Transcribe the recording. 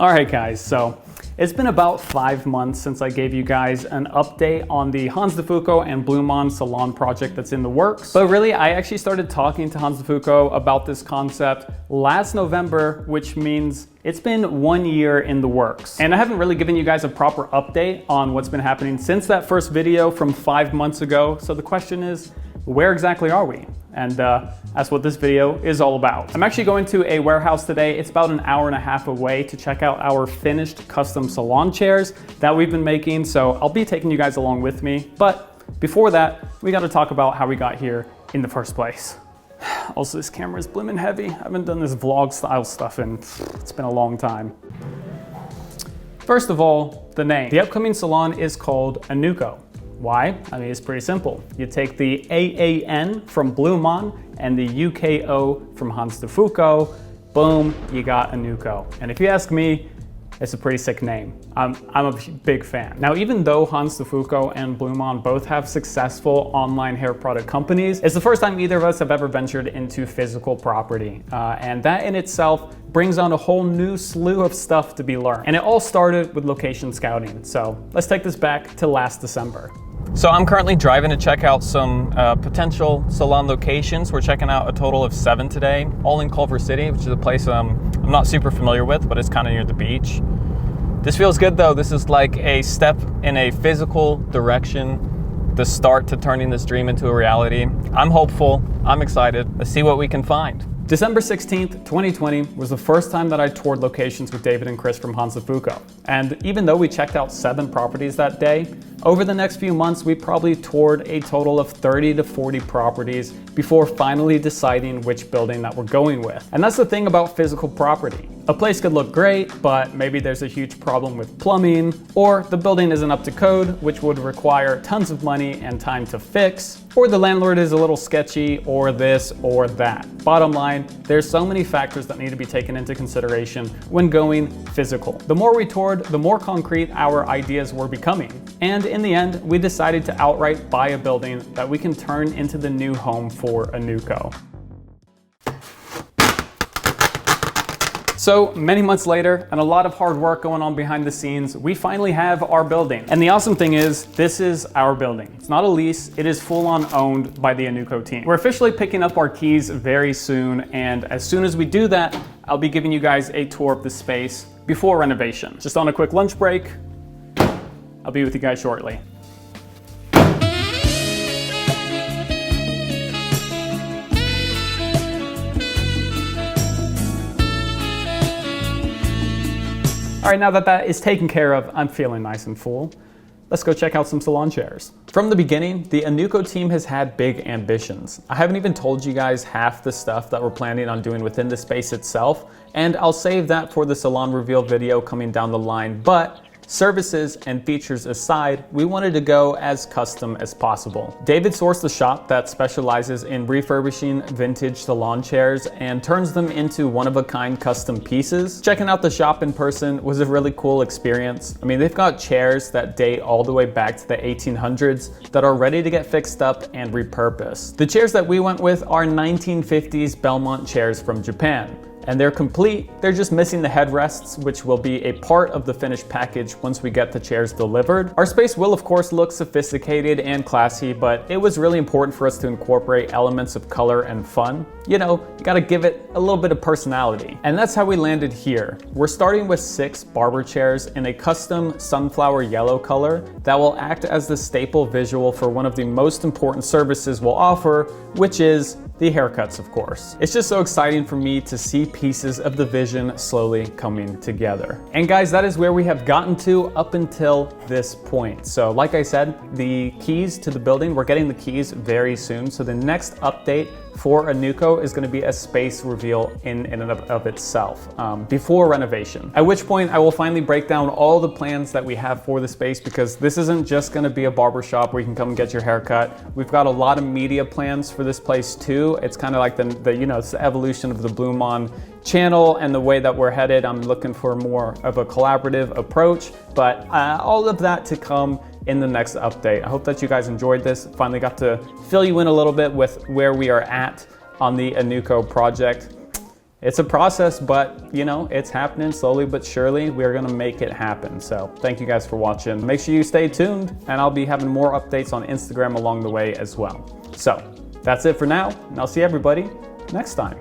All right, guys, so it's been about 5 months since I gave you guys an update on the Hans de Fuco and BluMaan Salon project that's in the works. But really, I actually started talking to Hans de Fuco about this concept last November, which means it's been 1 year in the works. And I haven't really given you guys a proper update on what's been happening since that first video from 5 months ago. So the question is, where exactly are we? And that's what this video is all about. I'm actually going to a warehouse today. It's about an hour and a half away to check out our finished custom salon chairs that we've been making. So I'll be taking you guys along with me. But before that, we got to talk about how we got here in the first place. Also, this camera is blimmin' heavy. I haven't done this vlog style stuff in, it's been a long time. First of all, the name. The upcoming salon is called AANUKO. Why? I mean, it's pretty simple. You take the AAN from BluMaan and the UKO from Hans de Fuco, boom, you got AANUKO. And if you ask me, it's a pretty sick name. I'm a big fan. Now, even though Hans de Fuco and BluMaan both have successful online hair product companies, it's the first time either of us have ever ventured into physical property. And that in itself brings on a whole new slew of stuff to be learned. And it all started with location scouting. So let's take this back to last December. So I'm currently driving to check out some potential salon locations. We're checking out a total of 7 today, all in Culver City, which is a place I'm not super familiar with, but it's kind of near the beach. This feels good though. This is like a step in a physical direction, the start to turning this dream into a reality. I'm hopeful, I'm excited. Let's see what we can find. December 16th, 2020 was the first time that I toured locations with David and Chris from Hans de Fuco. And even though we checked out 7 properties that day, over the next few months, we probably toured a total of 30 to 40 properties before finally deciding which building that we're going with. And that's the thing about physical property. A place could look great, but maybe there's a huge problem with plumbing, or the building isn't up to code, which would require tons of money and time to fix, or the landlord is a little sketchy, or this or that. Bottom line, there's so many factors that need to be taken into consideration when going physical. The more we toured, the more concrete our ideas were becoming. And in the end, we decided to outright buy a building that we can turn into the new home for AANUKO. So many months later, and a lot of hard work going on behind the scenes, we finally have our building. And the awesome thing is, this is our building. It's not a lease, it is full-on owned by the AANUKO team. We're officially picking up our keys very soon, and as soon as we do that, I'll be giving you guys a tour of the space before renovation. Just on a quick lunch break, I'll be with you guys shortly. All right, now that that is taken care of, I'm feeling nice and full. Let's go check out some salon chairs. From the beginning, the AANUKO team has had big ambitions. I haven't even told you guys half the stuff that we're planning on doing within the space itself, and I'll save that for the salon reveal video coming down the line, but services and features aside, we wanted to go as custom as possible. David sourced a shop that specializes in refurbishing vintage salon chairs and turns them into one-of-a-kind custom pieces. Checking out the shop in person was a really cool experience. I mean, they've got chairs that date all the way back to the 1800s that are ready to get fixed up and repurposed. The chairs that we went with are 1950s Belmont chairs from Japan. And they're complete, they're just missing the headrests, which will be a part of the finished package once we get the chairs delivered. Our space will of course look sophisticated and classy, but it was really important for us to incorporate elements of color and fun. You know, you gotta give it a little bit of personality. And that's how we landed here. We're starting with 6 barber chairs in a custom sunflower yellow color that will act as the staple visual for one of the most important services we'll offer, which is the haircuts, of course. It's just so exciting for me to see pieces of the vision slowly coming together. And guys, that is where we have gotten to up until this point. So like I said, the keys to the building, we're getting the keys very soon. So the next update for AANUKO is gonna be a space reveal in and of itself before renovation. At which point I will finally break down all the plans that we have for the space, because this isn't just gonna be a barbershop where you can come and get your haircut. We've got a lot of media plans for this place too. It's kind of like the you know, it's the evolution of the BluMaan channel and the way that we're headed. I'm looking for more of a collaborative approach, but all of that to come in the next update. I hope that you guys enjoyed this. Finally got to fill you in a little bit with where we are at on the AANUKO project. it's a process, but you know, it's happening slowly but surely. We're gonna make it happen. So thank you guys for watching. Make sure you stay tuned, and I'll be having more updates on Instagram along the way as well. So that's it for now, and I'll see everybody next time.